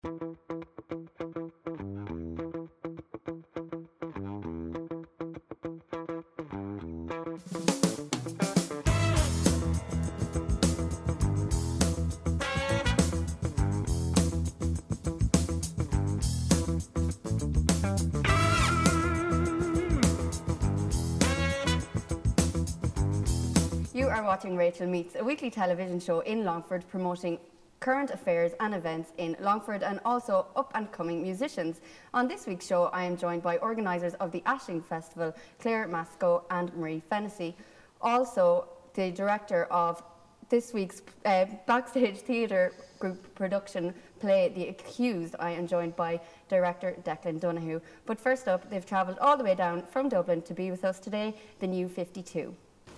You are watching Rachel Meets, a weekly television show in Longford promoting current affairs and events in Longford and also up-and-coming musicians. On this week's show, I am joined by organisers of the Ashling Festival, Clare Macko Marie Fennessy. Also, the director of this week's Backstage Theatre Group production play, The Accused. I am joined by director Declan Donohoe. But first up, they've travelled all the way down from Dublin to be with us today, the New 52.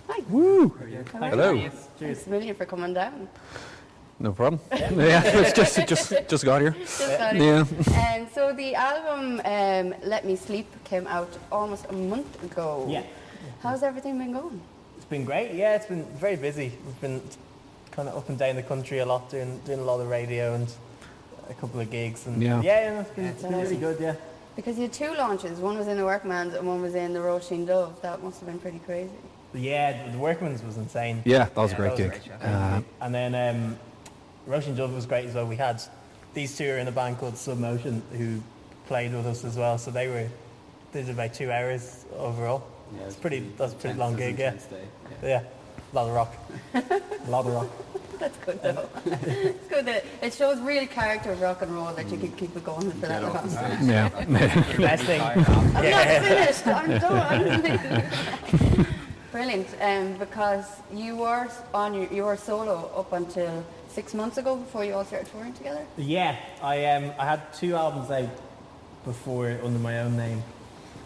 Hi. Woo! Hello. Hello. Thanks a million for coming down. No problem. Yeah, it's just got here. Yeah. And so the album Let Me Sleep came out almost a month ago. Yeah. How's everything been going? It's been great. Yeah, it's been very busy. We've been kind of up and down the country a lot, doing a lot of radio and a couple of gigs. And it's been really good. Yeah. Because you had two launches. One was in the Workman's and one was in the Roisin Dove. That must have been pretty crazy. Yeah, the Workman's was insane. Yeah, that was a great gig. And then Roisin Dove was great as well. We had these two are in a band called Submotion who played with us as well. So they did about 2 hours overall. Yeah, that's a pretty long gig. Yeah, a lot of rock. A lot of rock. That's good though. It's good that it shows real character of rock and roll that you can keep it going for that long. Yeah. Best thing. I'm not finished. I'm done. Brilliant. Because you were solo up until 6 months ago before you all started touring together. Yeah, I had 2 albums out before under my own name,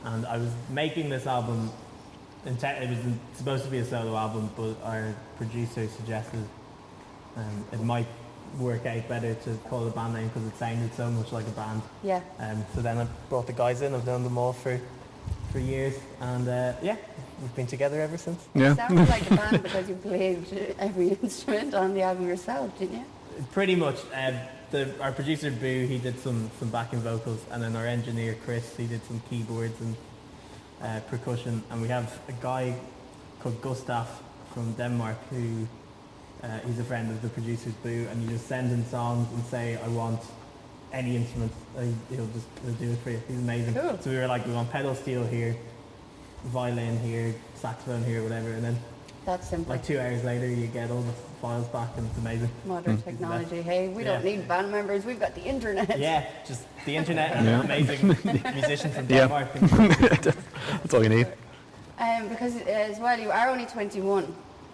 and I was making this album. It was supposed to be a solo album, but our producer suggested it might work out better to call it a band name because it sounded so much like a band. Yeah. So then I brought the guys in. I've known them all for years, and we've been together ever since. Yeah. It sounded like a band because you played every instrument on the album yourself, didn't you? Pretty much. Our producer Boo, he did some backing vocals, and then our engineer Chris, he did some keyboards and percussion. And we have a guy called Gustav from Denmark who he's a friend of the producer's Boo, and you just send him songs and say, I want any instrument, he'll do it for you. He's amazing. Cool. So we want pedal steel here, violin here, saxophone here, whatever, and then That's simple. like 2 hours later you get all the files back and it's amazing. Modern technology. Hey, we don't need band members, we've got the internet. Yeah, just the internet and an amazing musician from Denmark. That's all you need. Because as well, you are only 21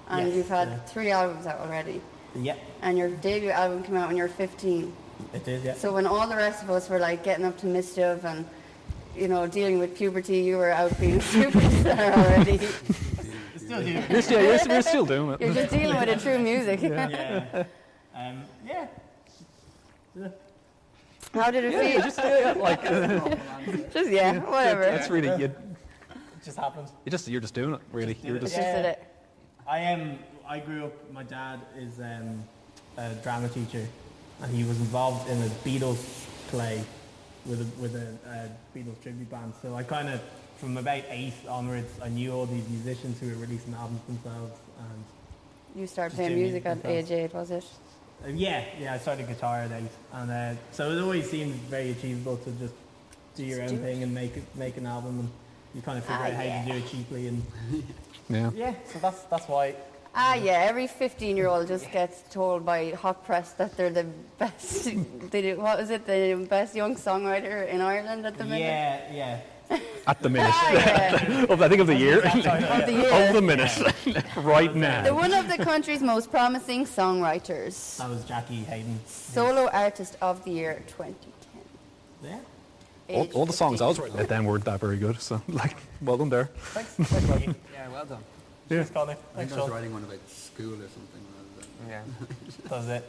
and Yes, you've had 3 albums out already. Yeah, And your debut album came out when you were 15. it is, yeah. So when all the rest of us were like getting up to mischief and, you know, dealing with puberty, you were out being a superstar already. Still do. We're still doing it. You're just dealing with it through music. Yeah. How did it feel? Just Whatever. That's really It just happens. you're just doing it. Really, you're just. Just did it. I grew up. My dad is a drama teacher, and he was involved in a Beatles play with a Beatles tribute band. So I kind of, from about 8 onwards, I knew all these musicians who were releasing albums themselves. And You started just playing doing music at age 8, was it? I started guitar at 8, and so it always seemed very achievable to just do your own thing and make an album, and you kind of figure out how to do it cheaply, and so that's why. Every 15-year-old just gets told by hot press that they're the best. The best young songwriter in Ireland at the minute? Yeah. At the minute. I think of the year. Of the year. Of the minute. Right now. They're one of the country's most promising songwriters. That was Jackie Hayden. Solo Artist of the Year 2010. Yeah. All the songs I was writing at then weren't that very good. So, well done there. Thanks. Yeah, well done. Cheers, Conor. I Thanks, think I was Sean. writing one about school or something rather than... Yeah. That was it.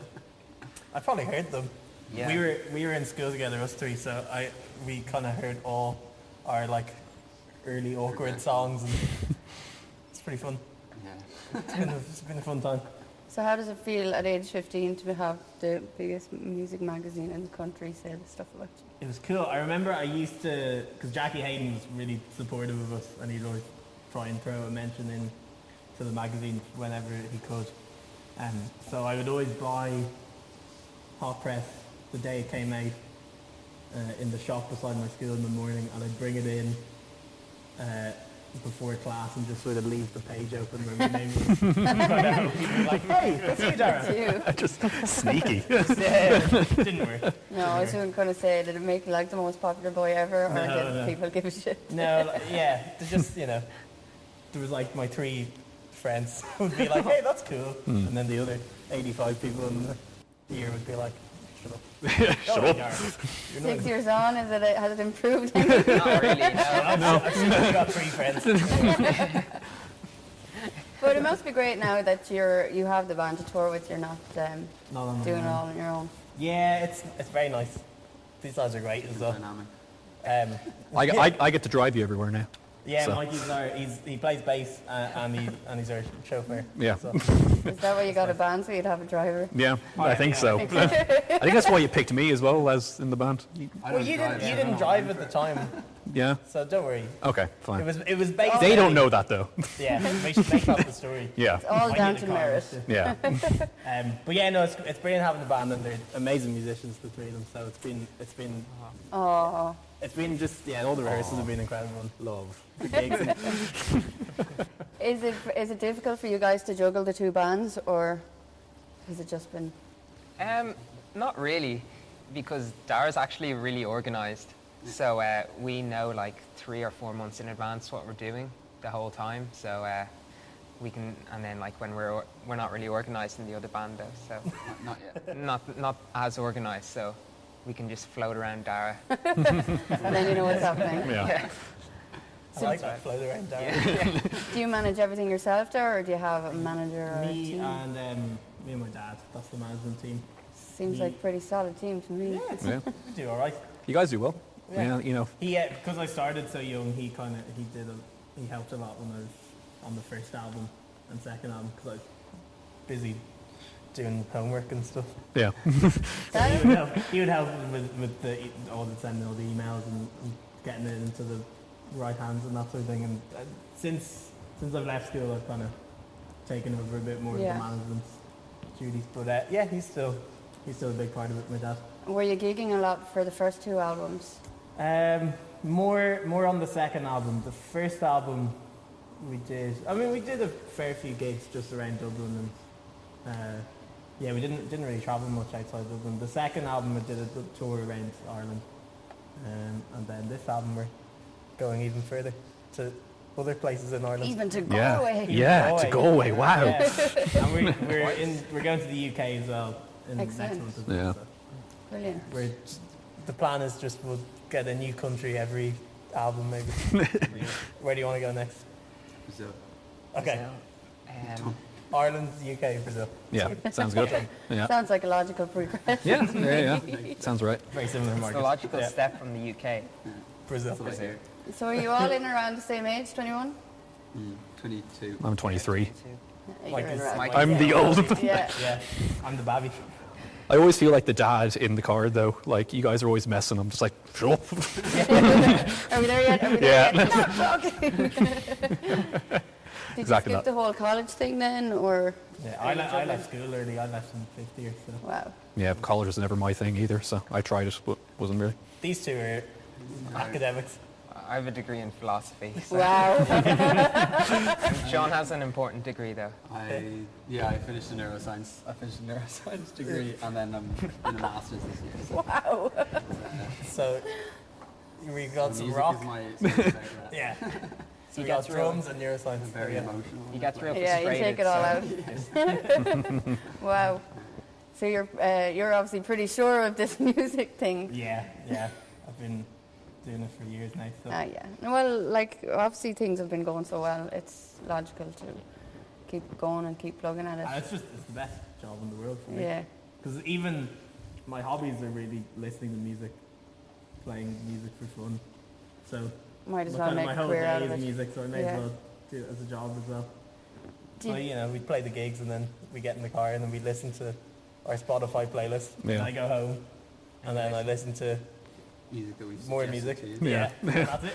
I probably heard them. Yeah. We were in school together, us three, so we kind of heard all our early awkward songs, and it's pretty fun. Yeah. It's been a fun time. So how does it feel at age 15 to have the biggest music magazine in the country say this stuff about you? It was cool. I remember I used to, because Jackie Hayden was really supportive of us, and he'd always try and throw a mention in to the magazine whenever he could. So I would always buy Hot Press the day it came out in the shop beside my school in the morning, and I'd bring it in before class and just sort of leave the page open where my name was. People were like, hey, that's you, Dara. You. Just sneaky. Yeah, it didn't work. No, I was even going to say, did it make you like the most popular boy ever, or No, did no. people give a shit? No, yeah, just, there was like my 3 friends would be like, hey, that's cool. And then the other 85 people in the year would be like, shut up. Shut up. You're 6 not years on, has it improved any? Not really, no. I've still got 3 friends. But it must be great now that you have the band to tour with. You're not Not on my doing it own. all on your own. Yeah, it's very nice. These guys are great as well. Dynamic. I get to drive you everywhere now. Yeah, So- Mikey's he plays bass and he's our chauffeur. Yeah. So. Is that why you got a band, so you'd have a driver? Yeah, I think so. I think that's why you picked me as well as in the band. Well, you didn't drive at the time, Yeah. so don't worry. Okay, fine. It was based. They don't know that though. Yeah, we should make up the story. Yeah. All I down need to a car, merit. so. Yeah. But yeah, no, it's brilliant having the band, and they're amazing musicians, the 3 of them. So Oh, it's been just all the rehearsals have been incredible. Love the gigs. is it difficult for you guys to juggle the 2 bands, or has it just been? Not really, because Dara's actually really organised. So we know like 3 or 4 months in advance what we're doing the whole time. So we can, and then like when we're not really organised in the other band though, so Not yet. not as organised. So we can just float around Dara. And then you know what's happening. Yeah. I like that float around down. Do you manage everything yourself there, or do you have a manager or a Me team? me and my dad. That's the management team. Seems like a pretty solid team to me. Yeah. We do all right. You guys do well. Yeah. You know. He because I started so young, he helped a lot when I was on the first album and second album because I was busy doing homework and stuff. Yeah. So he would help with all the sending all the emails and getting it into the right hands and that sort of thing. And since I've left school, I've kind of taken over a bit more of the management duties. But he's still a big part of it, my dad. Were you gigging a lot for the first 2 albums? More on the second album. The first album we did a fair few gigs just around Dublin, and we didn't really travel much outside Dublin. The second album we did a tour around Ireland, and then this album we're going even further to other places in Ireland. Even to Yeah. Galway? Yeah. To Galway. Wow. Yeah. And we're going to the UK as well in next Excellent. month as well. Yeah. So Brilliant. the plan is just we'll get a new country every album maybe. Where do you want to go next? Brazil. Okay. Ireland, UK, Brazil. Yeah. Sounds good. Yeah. Sounds like a logical progression. Yeah. Sounds right. Very similar It's markets. the logical Yeah. step from the UK. Brazil. So are you all in around the same age, 21? 22. I'm 23. Like You're in this- around- Mike- I'm the old. Yeah. Yeah, I'm the babby. I always feel like the dad in the car though. Like you guys are always messing. I'm just like, shut up. Are we there yet? Are we there Yeah. yet? Stop talking. Did Exactly you skip that. the whole college thing then, or? Yeah, I left school early. I left in fifth year. So Wow. Yeah, college was never my thing either, so I tried it, but wasn't really. these 2 are academics. I have a degree in philosophy. So. Wow. Sean has an important degree though. I finished a neuroscience. I finished a neuroscience degree, and then I'm in a master's this year. So, Wow. So we got some music rock. is my sort of Yeah. So we gets got real. drums and neuroscience. I'm very Yeah. emotional. He gets real Yeah, you frustrated. take it all so- out. Wow. So you're obviously pretty sure of this music thing. Yeah. I've been doing it for years now. So. Yeah. Well, like obviously things have been going so well. It's logical to keep going and keep plugging at And it. it's the best job in the world for me. Yeah. Because even my hobbies are really listening to music, playing music for fun. So Might as my well kind of make my a whole career day out of is it. music, so I may Yeah. as well do it as a job as well. So, we'd play the gigs and then we get in the car and then we listen to our Spotify playlist. Yeah. And I go home and then I listen to Music that we've more suggested music. to you. Yeah. And that's it.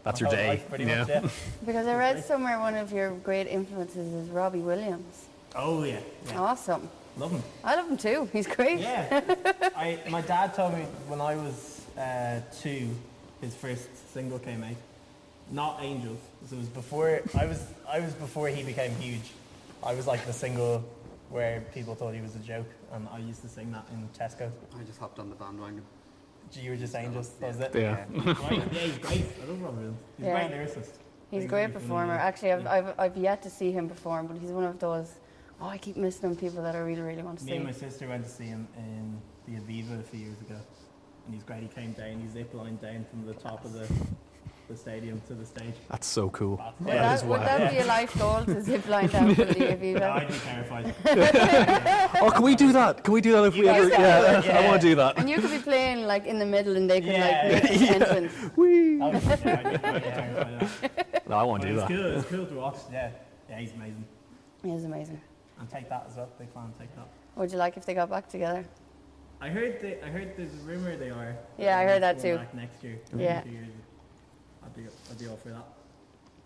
That's my your whole day. life, pretty Yeah. much, yeah. Because I read somewhere one of your great influences is Robbie Williams. Oh, yeah. Awesome. Love him. I love him too. He's great. Yeah. My dad told me when I was 2, his first single came out. Not Angels. So it was before I was before he became huge. I was like the single where people thought he was a joke, and I used to sing that in Tesco. I just hopped on the bandwagon. You were just Angels. That was it. Yeah. Right? Yeah, he's great. I love Robbie Williams. He's Yeah. a great lyricist. He's a great performer. Actually, I've yet to see him perform, but he's one of those. Oh, I keep missing him. People that I really, really want to Me see. and my sister went to see him in the Aviva a few years ago, and he's great. He came down, he zip-lined down from the top of the stadium to the stage. That's so cool. Would That is that, would wild. that be a life goal to zip line down from the Aviva? I'd be terrified. Oh, can we do that? Can we do that if we guys ever? can Yeah, do it, I want to do that. And you could be playing like in the middle, and they could Yeah. like make an entrance. Whee! I'd be terrified of that. No, I want to do But that. it's cool to watch. Yeah, he's amazing. He's amazing. And Take That as well. Big fan of Take That. Would you like if they got back together? I heard there's a rumor they are. Yeah, I heard that coming too. Back next year. Yeah. 2 years. I'd be all for that.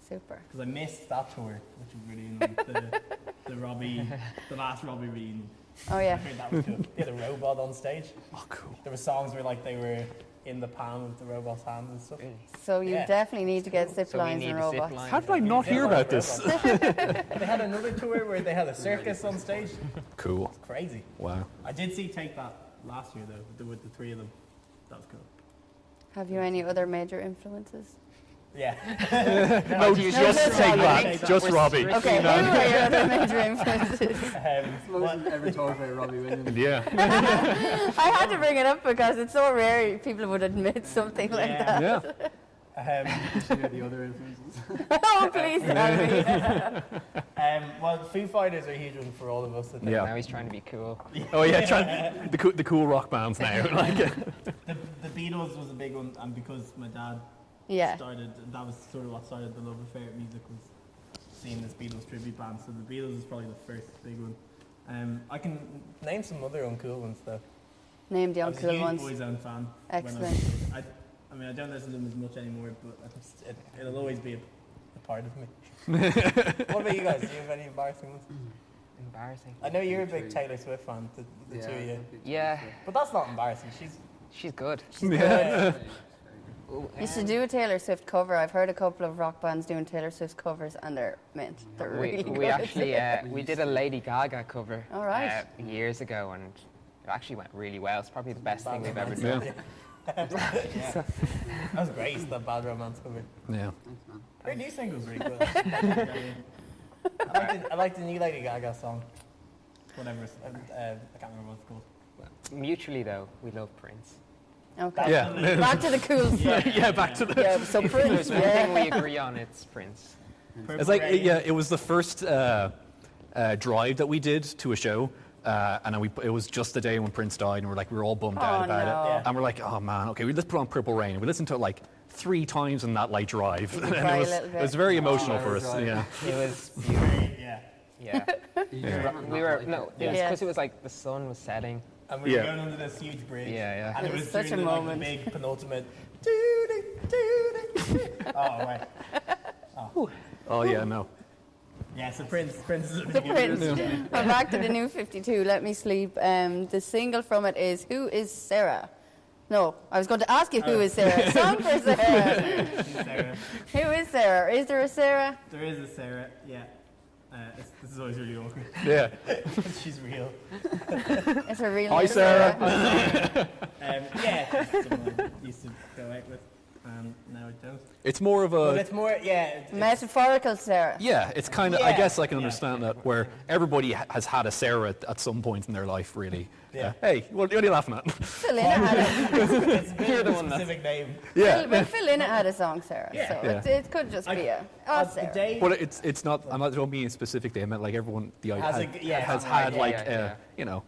Super. Because I missed that tour, which was really annoying. the last Robbie reunion. Oh I yeah. heard that was cool. He had a robot on stage. Oh, cool. There were songs where like they were in the palm of the robot's hand and stuff. So you Yeah. definitely need to get zip So we lines need and a zip robots. line. How did I not hear about this? They had another tour where they had a circus on stage. Cool. Crazy. Wow. I did see Take That last year though, with the 3 of them. That was cool. Have you any other major influences? Yeah. No, just take that. Just Robbie. Okay, who are your other major influences? Most ever talked about Robbie Williams. Yeah. I had to bring it up because it's so rare people would admit something like Yeah. that. Yeah. You should hear the other influences. Oh, please tell me. Well, Foo Fighters are a huge one for all of us. I think. Yeah. Now he's trying to be cool. Oh yeah. The cool rock bands now. Like. The Beatles was a big one, and because my dad Yeah. started, that was sort of what started the love affair at music, was seeing this Beatles tribute band. So the Beatles is probably the first big one. I can name some other uncool ones though. Name the I was a uncool huge ones. Boyzone fan. Excellent. I mean, I don't listen to them as much anymore, but it'll always be a part of me. What about you guys? Do you have any embarrassing ones? Embarrassing. I know you're a big Taylor Swift fan, the two of you. Yeah, But that's not embarrassing. she's good. Yeah. You should do a Taylor Swift cover. I've heard a couple of rock bands doing Taylor Swift covers, and they're mint. They're really good. We actually we did a Lady Gaga cover All right. years ago, and it actually went really well. It's probably the best thing we've ever Yeah. done. Yeah. That was great, that Bad Romance cover. Yeah. Thanks, man. Her new single's really good. I like the new Lady Gaga song. Whatever, I can't remember what it's called. Mutually though, we love Prince. Okay. Yeah. Back to the cool stuff. Yeah. Back to the. Yeah, so If Prince. there's one thing we agree on, it's Prince. It's like yeah. It was the first drive that we did to a show. And then it was just the day when Prince died, and we were all bummed out about no. it. Yeah. And we're like, oh man, okay, let's put on Purple Rain. And we listened to it like 3 times in that light drive. Did And you cry a it little bit? was very emotional Oh, for us. right. Yeah. It was Yeah. yeah. We were no, it was Yeah. because it was like the sun was setting. And we were Yeah. going under this huge bridge. Yeah. And It it was was such during a the, like, moment. the big penultimate. Oh, right. Oh yeah, no. Yeah, so Prince is a The big Prince. Well, back to the new 52, Let Me Sleep. The single from it is Who is Sarah? No, I was going to ask you who is Sarah. Song for Sarah. Sarah. Who is Sarah? Is there a Sarah? There is a Sarah, yeah. This is always really awkward. Yeah. She's real. Is her real Hi, name Sarah. Yeah, someone I used to go out with, and now I don't. It's more of But a. it's more, yeah. Metaphorical Sarah. Yeah, it's kind of. I Yeah. guess I can Yeah. understand that where everybody has had a Sarah at some point in their life, really. Yeah. Hey, what are you laughing at? Phil Innes had a, It's a bit of a specific name. Yeah. well, Phil Innes had a song, Sarah. Yeah. So Yeah. it could just be a The Sarah. day, But it's not. I'm not don't mean specifically. I meant like everyone. The Has a- yeah, has yeah, had yeah, like yeah. you know,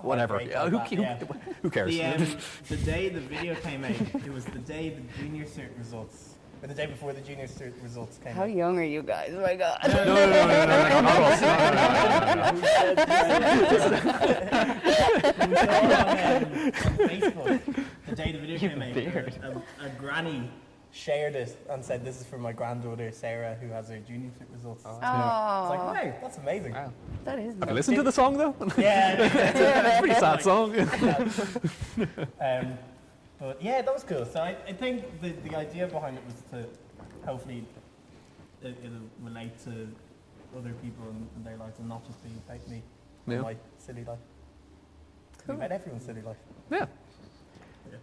whatever. break Yeah, like who, that, who, yeah. who cares? the day the video came out, it was the day the junior cert results. or the day before the junior results came How out. young are you guys? Oh my God. No, not us. We saw on Facebook the day the video came out. A granny shared it and said, "This is for my granddaughter Sarah, who has her junior results." It's like, Oh, wow, that's amazing. Wow. that is Have you nice. listened to the song though? Yeah. Pretty sad song. But yeah, that was cool. So I think the idea behind it was to hopefully it'll relate to other people and their lives and not just be about me Yeah. and my silly life. Cool. About everyone's silly life. Yeah. Yeah.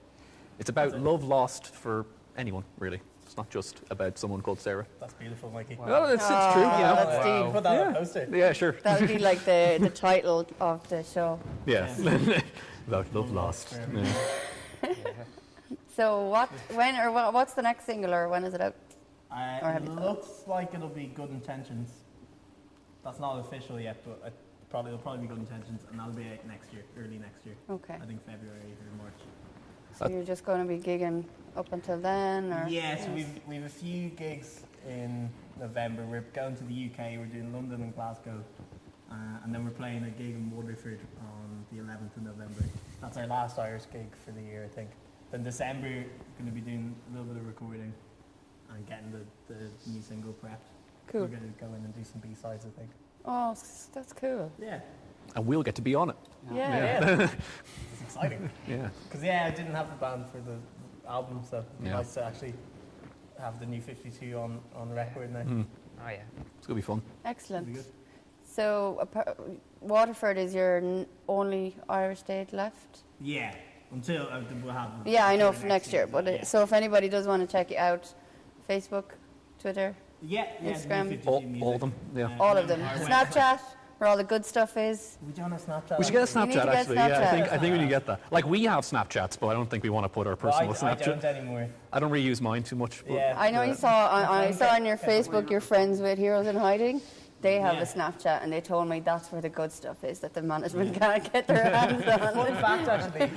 It's about love lost for anyone, really. It's not just about someone called Sarah. That's beautiful, Mikey. Well, it's true, you know. That's deep. Put that on a poster. Yeah, sure. That would be like the title of the show. Yeah. About love lost. Yeah. So what's the next single, or when is it out? Or have It you looks like it'll be Good Intentions. That's not official yet, but it'll probably be Good Intentions, and that'll be out next year, early next year. Okay. I think February or March. So you're just going to be gigging up until then, or? Yeah, so we've a few gigs in November. We're going to the UK. We're doing London and Glasgow, and then we're playing a gig in Waterford on the 11th of November. That's our last Irish gig for the year, I think. Then December, we're going to be doing a little bit of recording and getting the new single prepped. Cool. We're going to go in and do some B-sides, I think. Oh, that's cool. Yeah, And we'll get to be on it. Yeah. it's exciting. Yeah. Because I didn't have the band for the album, so it's Yeah. nice to actually have the new 52 on record now. Oh yeah. It's going to be fun. Excellent. It'll be good. So Waterford is your only Irish date left? Yeah, until we'll have. Yeah, I know for for next year. But yeah. so if anybody does want to check you out, Facebook, Twitter, Yeah, Instagram. New 52 All music. of them, yeah. all of them. Our website. Snapchat, where all the good stuff is. We don't have Snapchat. We should get a You need to Snapchat, get actually. Yeah, Snapchat. I think we need to get that. Like, we have Snapchats, but I don't think we want to put our personal I Snapchat. don't anymore. I don't really use mine too much. But Yeah. I know you saw I saw on your Facebook you're friends with Heroes in Hiding. They have Yeah. a Snapchat, and they told me that's where the good stuff is that the management can't get their hands on. Fun fact, actually.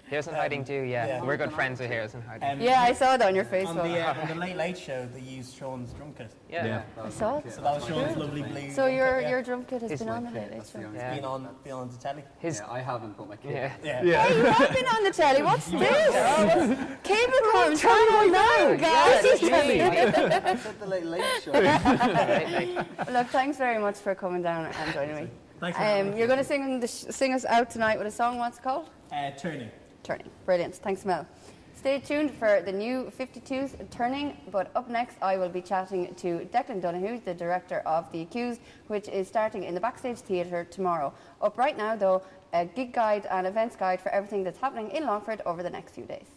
Heroes in Hiding too, yeah. yeah. We're good friends with Heroes in Hiding. Yeah, I saw that on your On Facebook. the Late Late Show, they used Sean's drum kit. Yeah. I saw it. So that was Sean's lovely blue. So drum your kit, yeah. your drum kit has It's been my on the kit, Late Late that's the Show. only Yeah. been on the telly. His Yeah, I haven't, but my kid. yeah. Yeah. Yeah. Hey, you have been on the telly. What's this? Cable Car Channel 9, guys. It's at the Late Late Show. Look, thanks very much for coming down and joining me. Thanks for having me. You're going to sing us out tonight with a song. What's it called? Turning. Turning. Brilliant. Thanks, Mel. Stay tuned for the new 52's Turning, but up next I will be chatting to Declan Donohoe, the director of The Accused, which is starting in the Backstage Theatre tomorrow. Up right now, though, a gig guide and events guide for everything that's happening in Longford over the next few days.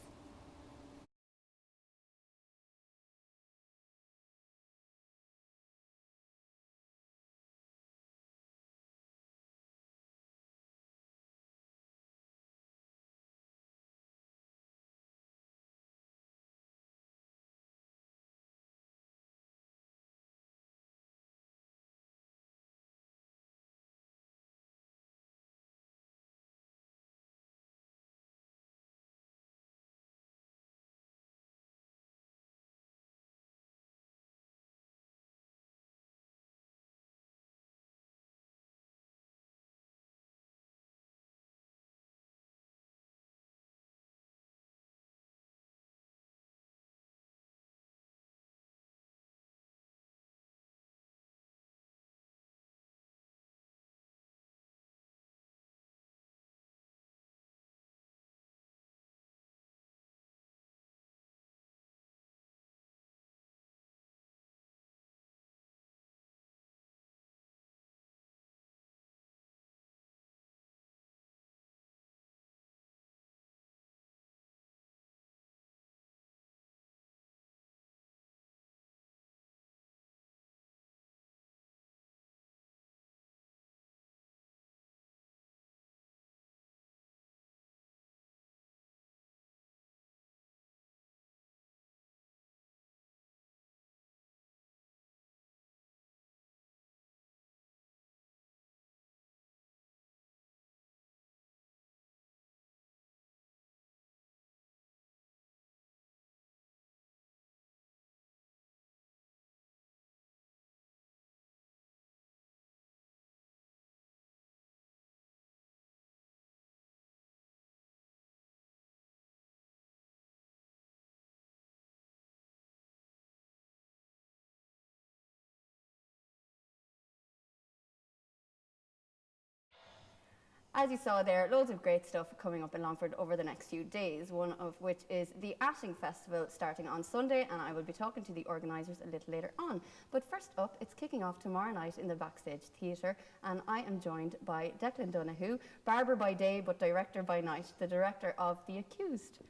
As you saw there, loads of great stuff coming up in Longford over the next few days, one of which is the Ashing Festival starting on Sunday, and I will be talking to the organisers a little later on. But first up, it's kicking off tomorrow night in the Backstage Theatre, and I am joined by Declan Donohoe, barber by day but director by night, the director of The Accused.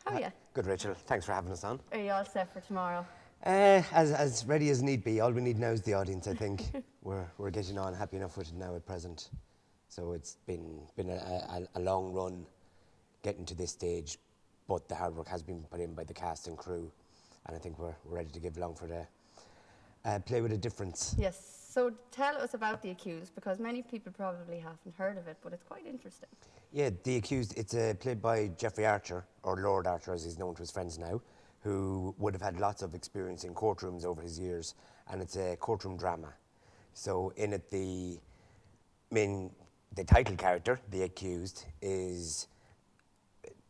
How are you? Good, Rachel. Thanks for having us on. Are you all set for tomorrow? As ready as need be. All we need now is the audience, I think. We're getting on happy enough with it now at present. So it's been a long run getting to this stage, but the hard work has been put in by the cast and crew, and I think we're ready to give Longford a play with a difference. Yes. So tell us about The Accused, because many people probably haven't heard of it, but it's quite interesting. Yeah, The Accused, it's a play by Jeffrey Archer, or Lord Archer as he's known to his friends now, who would have had lots of experience in courtrooms over his years, and it's a courtroom drama. So in it, the title character, the accused, is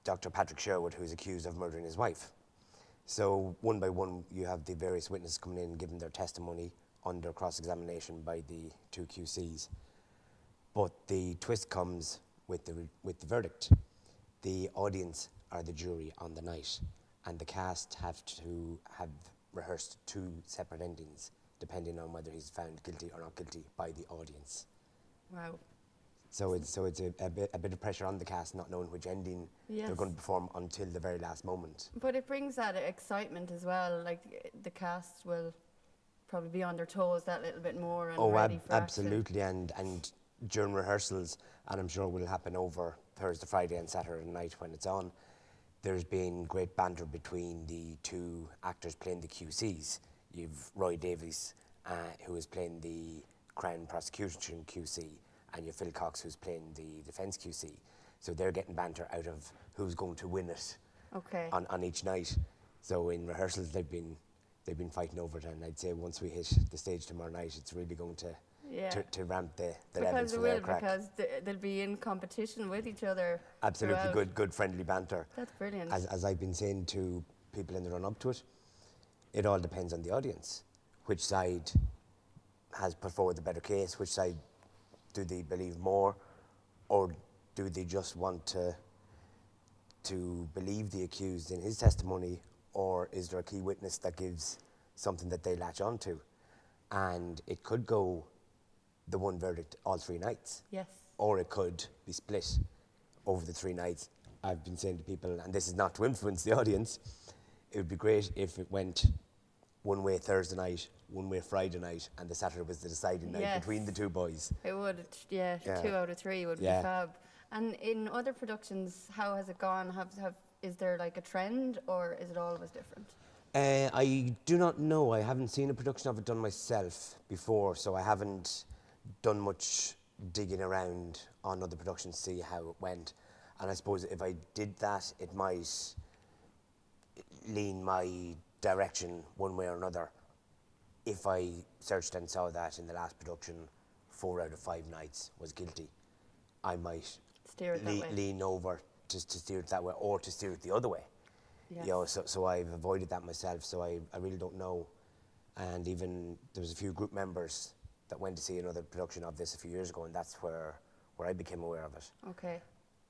Dr. Patrick Sherwood, who's accused of murdering his wife. So one by one, you have the various witnesses coming in, giving their testimony under cross-examination by the two QCs. But the twist comes with the verdict. The audience are the jury on the night, and the cast have to have rehearsed two separate endings, depending on whether he's found guilty or not guilty by the audience. Wow. So it's a bit of pressure on the cast, not knowing which ending Yes. they're going to perform until the very last moment. But it brings that excitement as well. Like the cast will probably be on their toes that little bit more and ready for absolutely, and during rehearsals, and I'm sure will happen over Thursday, Friday, and Saturday night when it's on. There's been great banter between the two actors playing the QCs. You've Roy Davies, who is playing the Crown Prosecution QC, and you've Phil Cox, who's playing the Defence QC. So they're getting banter out of who's going to win it on each night. So in rehearsals, they've been fighting over it, and I'd say once we hit the stage tomorrow night, it's really going to ramp the levels from their crack. Because they'll be in competition with each other. Absolutely, throughout. good friendly banter. That's brilliant. As I've been saying to people in the run up to it, it all depends on the audience. Which side has put forward the better case? Which side do they believe more, or do they just want to believe the accused in his testimony, or is there a key witness that gives something that they latch onto? And it could go the one verdict all 3 nights. Yes. Or it could be split over the 3 nights. I've been saying to people, and this is not to influence the audience, it would be great if it went one way Thursday night, one way Friday night, and the Saturday was the deciding night between the two boys. It would, yeah. 2 out of 3 would be fab. And in other productions, how has it gone? Is there like a trend, or is it always different? I do not know. I haven't seen a production of it done myself before, so I haven't done much digging around on other productions to see how it went. And I suppose if I did that, it might lean my direction one way or another. If I searched and saw that in the last production, 4 out of 5 nights was guilty, I might Steer it that way. lean over to steer it that way, or to steer it the other way. Yes. You know, so I've avoided that myself, so I really don't know. And even there was a few group members that went to see another production of this a few years ago, and that's where I became aware of it. Okay.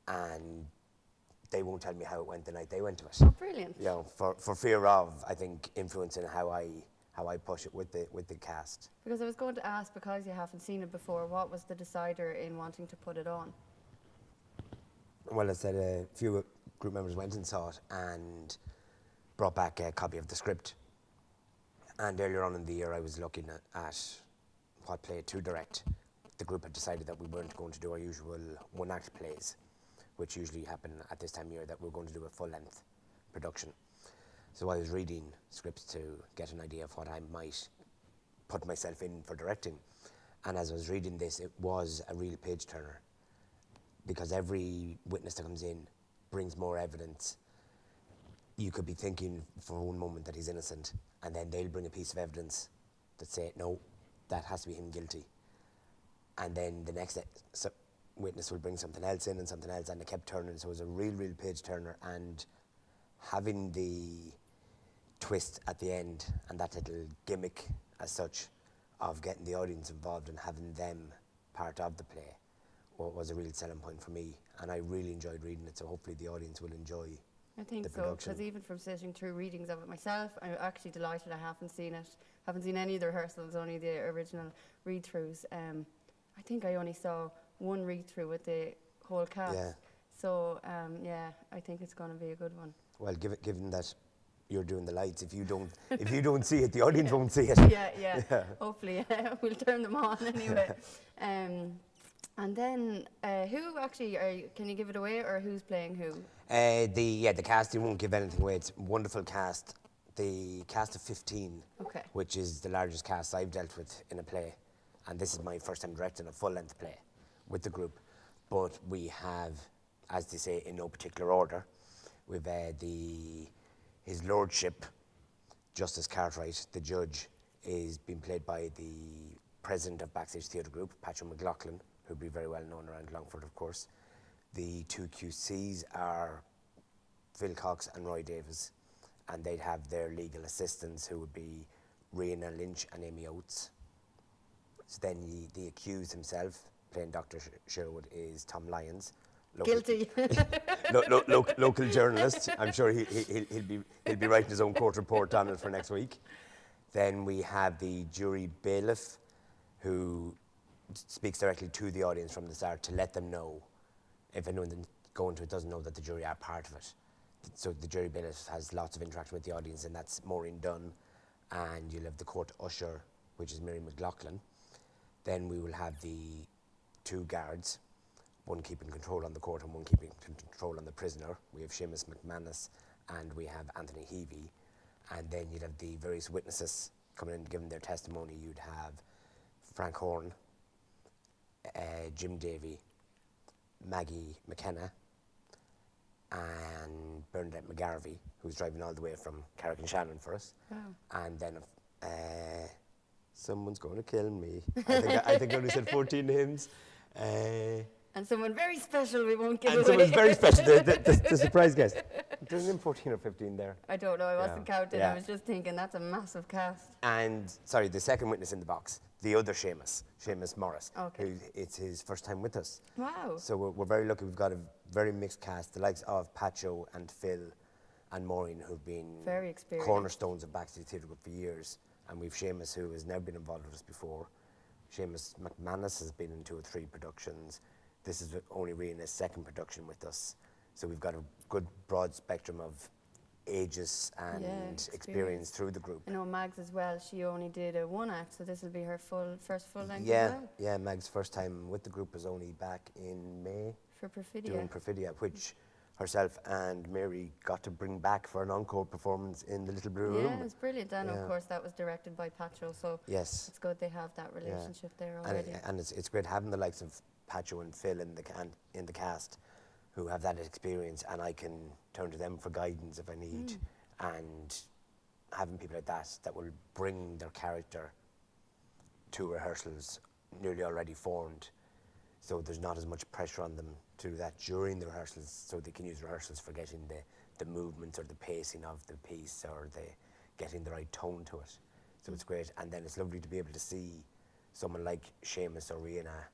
And they won't tell me how it went the night they went to it. Oh, brilliant. You know, for fear of, I think, influencing how I push it with the cast. Because I was going to ask, because you haven't seen it before, what was the decider in wanting to put it on? Well, I said a few group members went and saw it and brought back a copy of the script. And earlier on in the year, I was looking at what play to direct. The group had decided that we weren't going to do our usual one-act plays, which usually happen at this time of year, that we're going to do a full-length production. So I was reading scripts to get an idea of what I might put myself in for directing. And as I was reading this, it was a real page-turner, because every witness that comes in brings more evidence. You could be thinking for one moment that he's innocent, and then they'll bring a piece of evidence that say, no, that has to be him guilty. And then the next witness will bring something else in and something else, and it kept turning. So it was a real page turner, and having the twist at the end and that little gimmick as such of getting the audience involved and having them part of the play was a real selling point for me, and I really enjoyed reading it. So hopefully the audience will enjoy. I think The so, production. because even from sitting through readings of it myself, I'm actually delighted I haven't seen it. Haven't seen any of the rehearsals, only the original read-throughs. I think I only saw one read-through with the whole cast. Yeah. So yeah, I think it's going to be a good one. Well, given that you're doing the lights, if you don't see it, the audience won't see it. Yeah. Hopefully, we'll turn them on anyway. And then, who actually can you give it away, or who's playing who? The casting won't give anything away. It's a wonderful cast. The cast of 15, Okay. which is the largest cast I've dealt with in a play, and this is my first time directing a full-length play with the group. But we have, as they say, in no particular order, we've His Lordship, Justice Cartwright, the judge, is being played by the president of Backstage Theatre Group, Patrick McLaughlin, who'd be very well known around Longford, of course. The two QCs are Phil Cox and Roy Davis, and they'd have their legal assistants, who would be Rihanna Lynch and Amy Oates. So then the accused himself, playing Dr. Sherwood, is Tom Lyons. Guilty. Local journalist. I'm sure he'll be writing his own court report on it for next week. Then we have the jury bailiff, who speaks directly to the audience from the start to let them know, if anyone going to it doesn't know, that the jury are part of it. So the jury bailiff has lots of interaction with the audience, and that's Maureen Dunn. And you'll have the court usher, which is Mary McLaughlin. Then we will have the two guards, one keeping control on the court and one keeping control on the prisoner. We have Seamus McManus and we have Anthony Heavey. And then you'd have the various witnesses coming in giving their testimony. You'd have Frank Horn, Jim Davey, Maggie McKenna, and Bernadette McGarvey, who's driving all the way from Carrick-on-Shannon for us. Wow. And then someone's going to kill me. I think I only said 14 hymns. And someone very special we won't give And away. someone's very special, the surprise guest. There's him 14 or 15 there. I don't know, I wasn't counting. Yeah. I was just thinking that's a massive cast. And, sorry, the second witness in the box, the other Seamus Morris, Okay. who it's his first time with us. Wow. So we're very lucky. We've got a very mixed cast, the likes of Pacho and Phil and Maureen, who've been Very experienced. cornerstones of Backstage Theatre Group for years. And we've Seamus, who has never been involved with us before. Seamus McManus has been in 2 or 3 productions. This is only Rihanna's second production with us. So we've got a good broad spectrum of ages and experience through the group. I know Mags as well, she only did a one act, so this will be her first full length as Yeah, well. yeah. Mag's first time with the group was only back in May, For Perfidia. doing Perfidia, which herself and Mary got to bring back for an encore performance in the Little Blue Room. Yeah, it's brilliant. And Yeah. of course that was directed by Pacho, so Yes. it's good they have that relationship there And, already. and it's great having the likes of Pacho and Phil in the cast, who have that experience, and I can turn to them for guidance if I need. And having people like that will bring their character to rehearsals nearly already formed, so there's not as much pressure on them to do that during the rehearsals, so they can use rehearsals for getting the movements or the pacing of the piece, or getting the right tone to it. So it's great. And then it's lovely to be able to see someone like Seamus or Rihanna,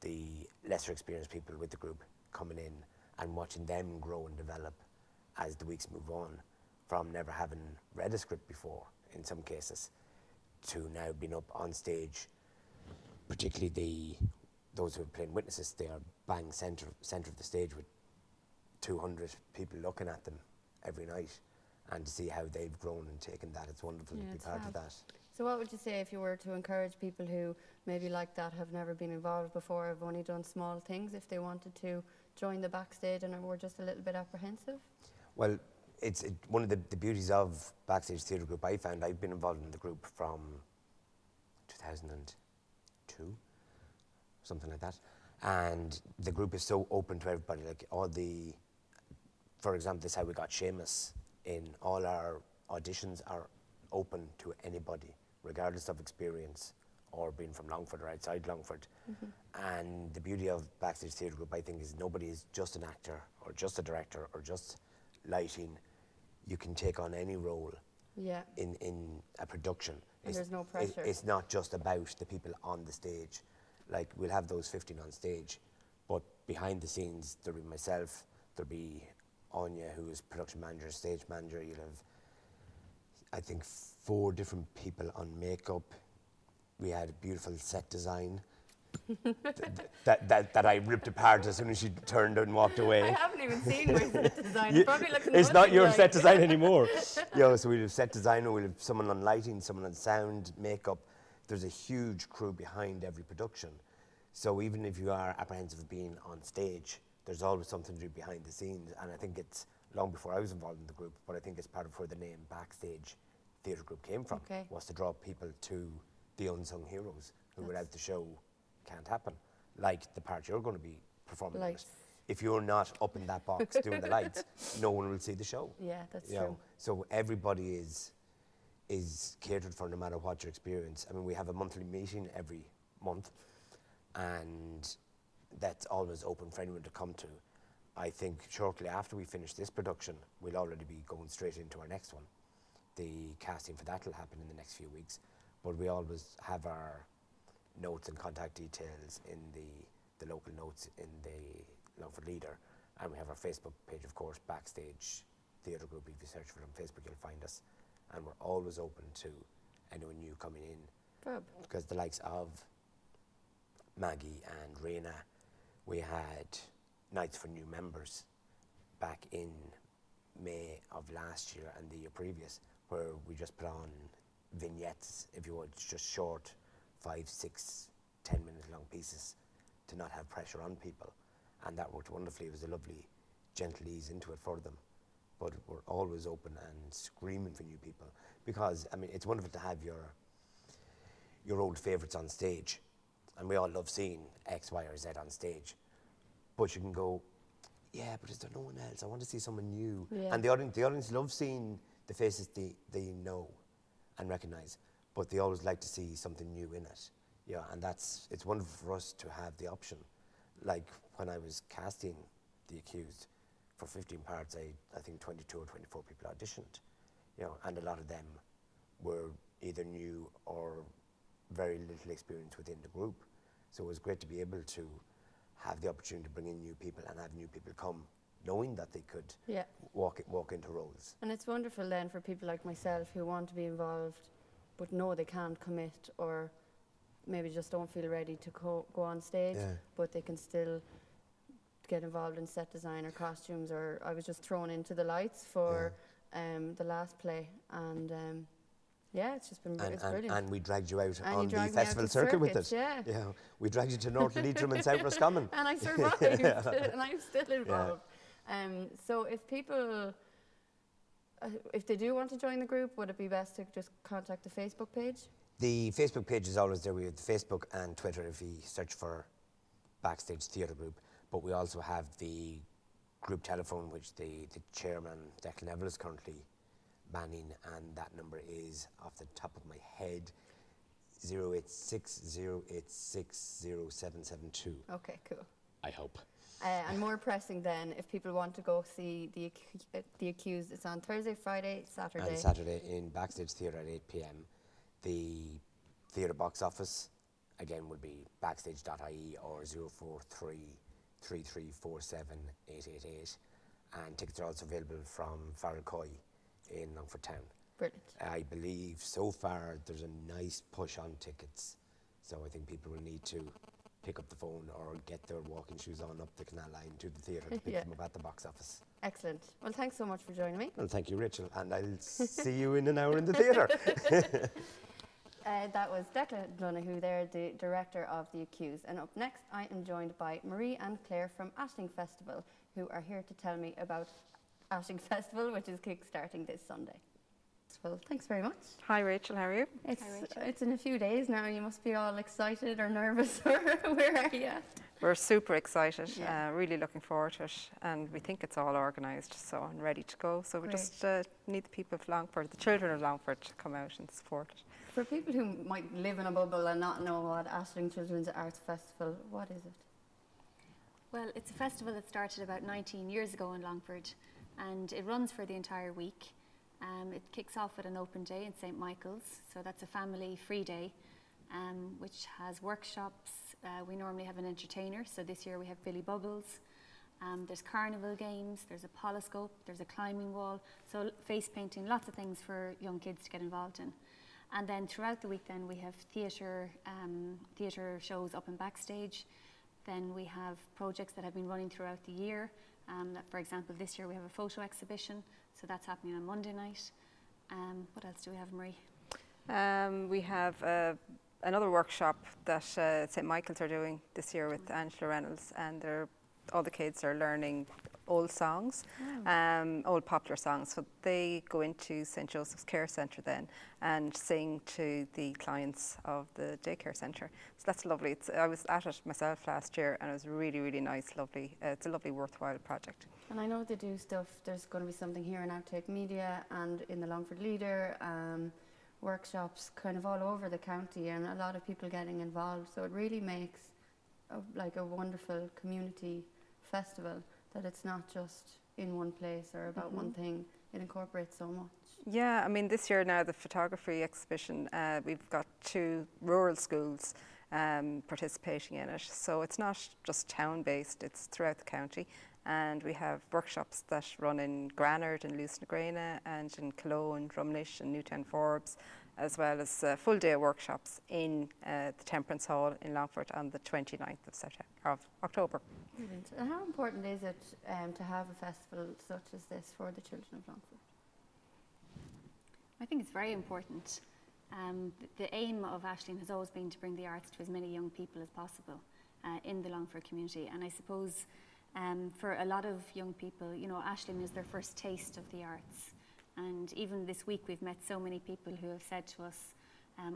the lesser experienced people with the group, coming in and watching them grow and develop as the weeks move on, from never having read a script before in some cases to now being up on stage. Particularly those who are playing witnesses, they are bang centre of the stage with 200 people looking at them every night, and to see how they've grown and taken that, it's wonderful to be it's part fab. of that. So what would you say if you were to encourage people who maybe like that, have never been involved before, have only done small things, if they wanted to join the Backstage and were just a little bit apprehensive? Well, it's one of the beauties of Backstage Theatre Group. I found I've been involved in the group from 2002, something like that, and the group is so open to everybody. Like for example, this is how we got Seamus in. All our auditions are open to anybody, regardless of experience or being from Longford or outside Longford. And the beauty of Backstage Theatre Group, I think, is nobody is just an actor or just a director or just lighting. You can take on any role in a production. And there's no pressure. It's not just about the people on the stage. Like, we'll have those 15 on stage, behind the scenes, there'll be myself, there'll be Anya, who is production manager, stage manager. You'll have, I think, 4 different people on makeup. We had a beautiful set design that I ripped apart as soon as she turned and walked away. I haven't even seen your set design. It probably looks It's not nothing your like. set design anymore. So we'll have set designer, we'll have someone on lighting, someone on sound, makeup. There's a huge crew behind every production. So even if you are apprehensive of being on stage, there's always something to do behind the scenes. And I think it's long before I was involved in the group, but I think it's part of where the name Backstage Theatre Group came from, was to draw people to the unsung heroes who without the show can't happen, like the part you're going to be performing in it. If you're not up in that box doing the lights, no one will see the show. Yeah, that's true. So everybody is catered for, no matter what your experience. I mean, we have a monthly meeting every month, and that's always open for anyone to come to. I think shortly after we finish this production, we'll already be going straight into our next one. The casting for that will happen in the next few weeks, but we always have our notes and contact details in the local notes in the Longford Leader, and we have our Facebook page, of course, Backstage Theatre Group. If you search for it on Facebook, you'll find us, and we're always open to anyone new coming in. Fab. Because the likes of Maggie and Raina, we had nights for new members back in May of last year and the year previous, where we just put on vignettes, if you would, just short 5, 6, 10-minute long pieces to not have pressure on people, and that worked wonderfully. It was a lovely gentle ease into it for them, but we're always open and screaming for new people, because I mean, it's wonderful to have your old favourites on stage, and we all love seeing X, Y or Z on stage, but you can go, yeah, but is there no one else? I want to see someone new. And the audience loves seeing the faces they know and recognise, but they always like to see something new in it. Yeah, and it's wonderful for us to have the option. Like when I was casting The Accused for 15 parts, I think 22 or 24 people auditioned, and a lot of them were either new or very little experience within the group. So it was great to be able to have the opportunity to bring in new people and have new people come knowing that they could walk into roles. And it's wonderful then for people like myself who want to be involved but know they can't commit, or maybe just don't feel ready to go on stage, but they can still get involved in set design or costumes. Or I was just thrown into the lights for the last play, and it's just been it's brilliant. And we dragged you out and on the festival circuit with it. Yeah. We dragged you to North Leitrim and South Roscommon. And I survived, and I'm still involved. So if people, if they do want to join the group, would it be best to just contact the Facebook page? The Facebook page is always there. We have Facebook and Twitter if you search for Backstage Theatre Group. But we also have the group telephone, which the chairman, Declan Donohoe, is currently manning, and that number is, off the top of my head, 08608600772. Okay, cool. I hope. And more pressing then, if people want to go see the Accused, it's on Thursday, Friday, Saturday. And Saturday in Backstage Theatre at 8 p.m. The theatre box office, again, would be backstage.ie or 043 3347 888. And tickets are also available from Farrelcoy in Longford Town. Brilliant. I believe so far there's a nice push on tickets, so I think people will need to pick up the phone or get their walking shoes on up the canal line to the theatre to pick them up at the box office. Excellent. Well, thanks so much for joining me. Well, thank you, Rachel, and I'll see you in an hour in the theatre. That was Declan Donohoe there, the director of The Accused. And up next, I am joined by Marie and Claire from Outtake Festival, who are here to tell me about Outtake Festival, which is kick-starting this Sunday. Well, thanks very much. Hi Rachel, how are you? It's in a few days now. You must be all excited or nervous, or where are you at? We're super excited, really looking forward to it, and we think it's all organised, so I'm ready to go. So we just need the people of Longford, the children of Longford, to come out and support it. For people who might live in a bubble and not know what Outtake Children's Arts Festival, what is it? Well, it's a festival that started about 19 years ago in Longford, and it runs for the entire week. It kicks off with an open day in St. Michael's, so that's a family free day. which has workshops. We normally have an entertainer, so this year we have Billy Bubbles. There's carnival games, there's a polyscope, there's a climbing wall, so face painting, lots of things for young kids to get involved in. And then throughout the week then we have theatre shows up in Backstage. Then we have projects that have been running throughout the year. For example, this year we have a photo exhibition, so that's happening on Monday night. What else do we have, Marie? We have another workshop that St Michael's are doing this year with Angela Reynolds, and all the kids are learning old songs, old popular songs. So they go into St Joseph's Care Centre then and sing to the clients of the daycare centre. So that's lovely. I was at it myself last year, and it was really, really nice, lovely. It's a lovely, worthwhile project. And I know they do stuff. There's going to be something here in Outtake Media and in the Longford Leader. Workshops kind of all over the county, and a lot of people getting involved. So it really makes a wonderful community festival, that it's not just in one place or about one thing. It incorporates so much. Yeah, I mean, this year now the photography exhibition, we've got 2 rural schools participating in it. So it's not just town-based, it's throughout the county. And we have workshops that run in Granard and Luce-na-Grana and in Cologne, Drumlish and Newtown Forbes, as well as full day workshops in the Temperance Hall in Longford on the 29th of October. Brilliant. And how important is it to have a festival such as this for the children of Longford? I think it's very important. The aim of Aisling has always been to bring the arts to as many young people as possible in the Longford community. And I suppose for a lot of young people, you know, Aisling is their first taste of the arts. And even this week we've met so many people who have said to us,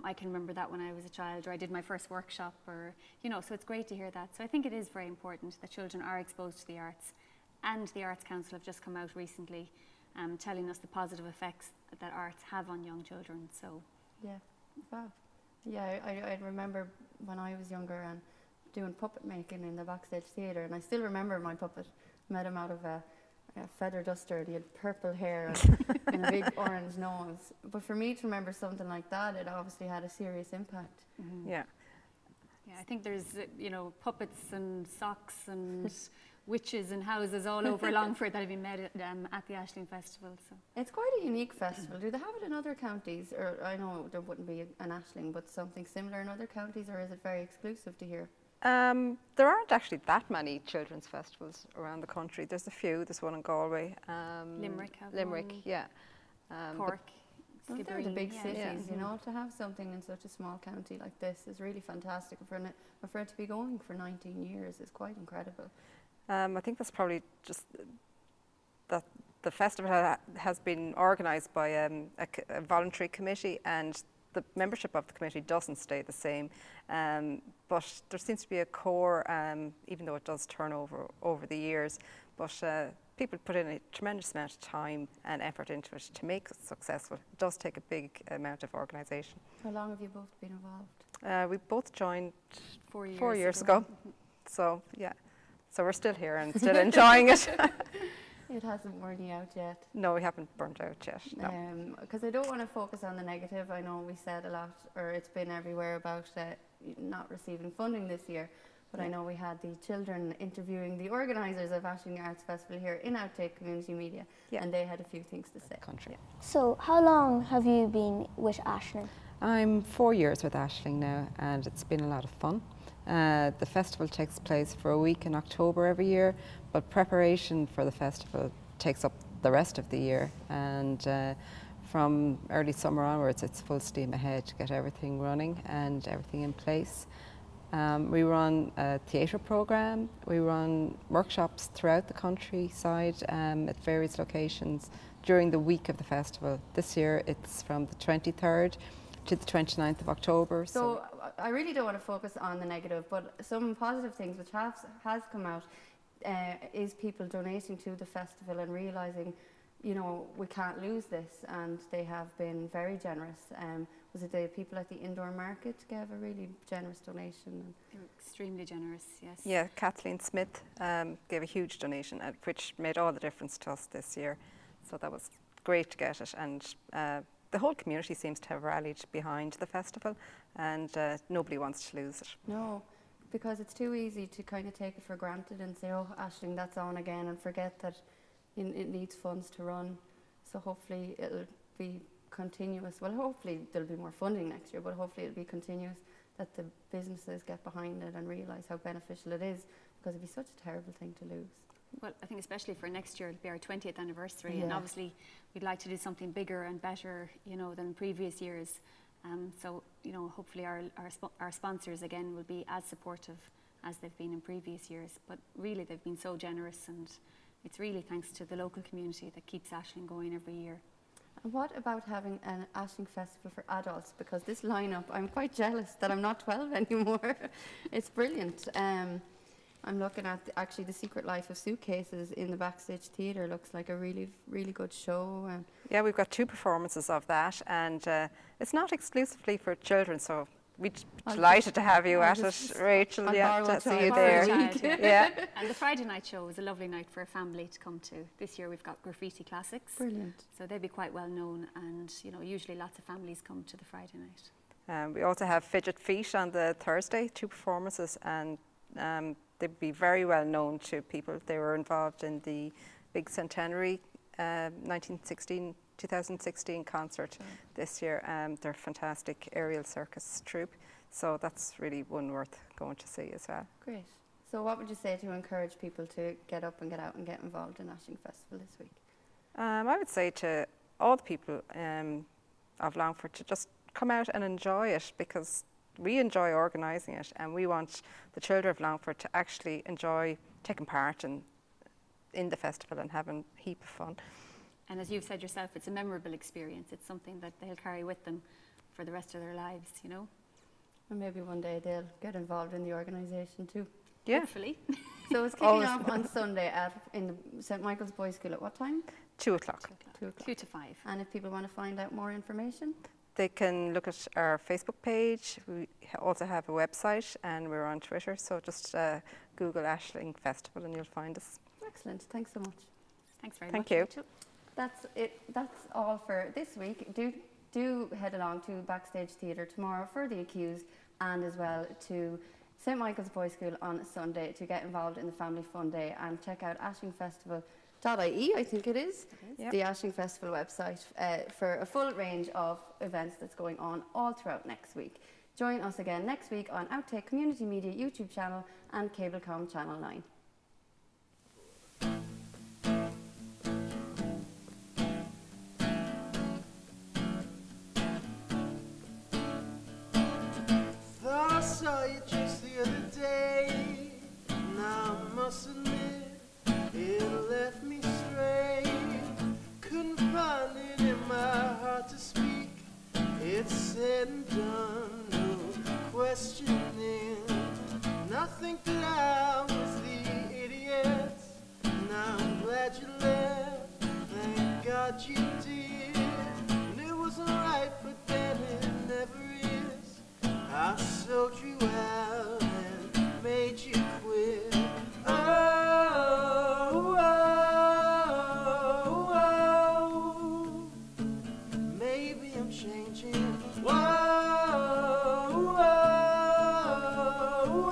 I can remember that when I was a child, or I did my first workshop, or, you know, so it's great to hear that. So I think it is very important that children are exposed to the arts. And the Arts Council have just come out recently telling us the positive effects that arts have on young children. So yeah, wow. Yeah, I remember when I was younger and doing puppet making in the Backstage Theatre, and I still remember my puppet. Met him out of a feather duster. He had purple hair and a big orange nose. But for me to remember something like that, it obviously had a serious impact. Yeah. Yeah, I think there's, you know, puppets and socks and witches and houses all over Longford that have been made at the Aisling Festival. So It's quite a unique festival. Do they have it in other counties? Or I know there wouldn't be an Aisling, but something similar in other counties, or is it very exclusive to here? There aren't actually that many children's festivals around the country. There's a few. There's one in Galway. Limerick have Limerick, one. yeah. Cork, Well, they're the Skibbereen, big yeah. cities, you know, to have something in such a small county like this is really fantastic. For it to be going for 19 years is quite incredible. I think that's probably just that the festival has been organised by a voluntary committee, and the membership of the committee doesn't stay the same. But there seems to be a core, even though it does turn over the years, but people put in a tremendous amount of time and effort into it to make it successful. It does take a big amount of organisation. How long have you both been involved? We both joined 4 years, 4 years ago. So, yeah. So we're still here and still enjoying it. It hasn't worn you out yet. No, we haven't burnt out yet. No. Because I don't want to focus on the negative. I know we said a lot, or it's been everywhere about not receiving funding this year. But I know we had the children interviewing the organisers of Aisling Arts Festival here in Outtake Community Media, and they had a few things to say. Country. So, how long have you been with Aisling? I'm 4 years with Aisling now, and it's been a lot of fun. The festival takes place for a week in October every year, but preparation for the festival takes up the rest of the year, and from early summer onwards it's full steam ahead to get everything running and everything in place. We run a theatre programme, we run workshops throughout the countryside at various locations during the week of the festival. This year it's from the 23rd to the 29th of October. So I really don't want to focus on the negative, but some positive things which has come out is people donating to the festival and realising, you know, we can't lose this, and they have been very generous. Was it the people at the indoor market gave a really generous donation? They were extremely generous, yes. Yeah, Kathleen Smith gave a huge donation, which made all the difference to us this year. So that was great to get it, and the whole community seems to have rallied behind the festival, and nobody wants to lose it. No, because it's too easy to kind of take it for granted and say, oh, Aisling, that's on again, and forget that it needs funds to run. So hopefully it'll be continuous. Well, hopefully there'll be more funding next year, but hopefully it'll be continuous, that the businesses get behind it and realise how beneficial it is, because it'd be such a terrible thing to lose. Well, I think especially for next year, it'll be our 20th anniversary, and Yeah. obviously we'd like to do something bigger and better, than previous years. So, hopefully our sponsors again will be as supportive as they've been in previous years. But really, they've been so generous, and it's really thanks to the local community that keeps Aisling going every year. And what about having an Aisling Festival for adults? Because this lineup, I'm quite jealous that I'm not 12 anymore. It's brilliant. I'm looking at actually The Secret Life of Suitcases in the Backstage Theatre. Looks like a really, really good show. Yeah, we've got 2 performances of that, and it's not exclusively for children, so we're delighted to have you at it, Rachel. I'll Yeah, borrow to see time you for there. a week. Yeah. And the Friday night show is a lovely night for a family to come to. This year we've got Graffiti Classics. Brilliant. So they'll be quite well known, and usually lots of families come to the Friday night. We also have Fidget Feet on the Thursday, 2 performances, and they'd be very well known to people. They were involved in the big centenary 2016 concert this year. They're a fantastic aerial circus troupe, so that's really one worth going to see as well. Great. So what would you say to encourage people to get up and get out and get involved in Aisling Festival this week? I would say to all the people of Longford to just come out and enjoy it, because we enjoy organising it, and we want the children of Longford to actually enjoy taking part in the festival and having a heap of fun. And as you've said yourself, it's a memorable experience. It's something that they'll carry with them for the rest of their lives, And maybe one day they'll get involved in the organisation too. Yeah. Hopefully. So it's kicking off on Sunday in the St Michael's Boys' School at what time? 2 o'clock. 2 o'clock. 2 to 5. And if people want to find out more information? They can look at our Facebook page. We also have a website, and we're on Twitter, so just Google Aisling Festival and you'll find us. Excellent. Thanks so much. Thanks very Thank much. you. Rachel. That's it. That's all for this week. Do head along to Backstage Theatre tomorrow for The Accused, and as well to St Michael's Boys' School on Sunday to get involved in the Family Fun Day, and check out aislingfestival.ie, I think it is, Yep. the Aisling Festival website, for a full range of events that's going on all throughout next week. Join us again next week on Outtake Community Media YouTube channel and Cablecom Channel 9. Thought I saw you just the other day. Now I must admit, it left me stray. Couldn't find it in my heart to speak. It's said and done, no questioning. Nothing that I was the idiot. Now I'm glad you left. Thank God you did. And it wasn't right, but then it never is. I sold you out and made you quit. Oh, oh, oh. Maybe I'm changing. Whoa, oh,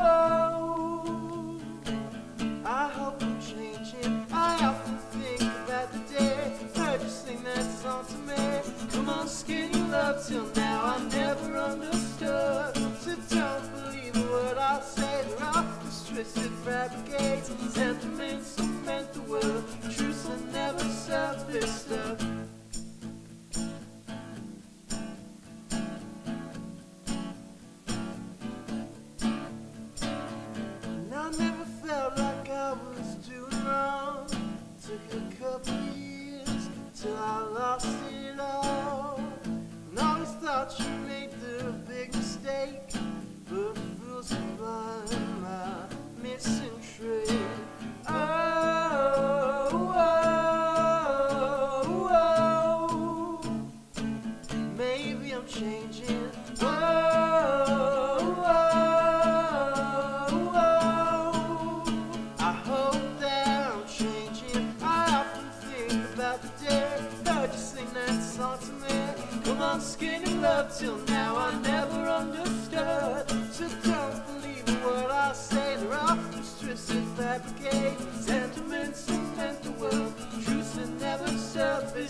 oh. I hope I'm changing. I often think about the day heard you sing that song to me. Come on, skinny love, till now I never understood. So don't believe a word I say. They're all just twisted fabricates. Sentiments that meant the world. Truths that never serve this stuff. And I never felt like I was doing wrong. Took a couple years till I lost it all. And always thought you made the big mistake, but fools can blind my missing trail. Oh, oh, oh. Maybe I'm changing. Oh, oh, oh. I hope that I'm changing. I often think about the day heard you sing that song to me. Come I'm on skinny love till now I never understood. So don't believe a word I say. They're all just twisted, fabricated sentiments cement the world. Truths that never surface.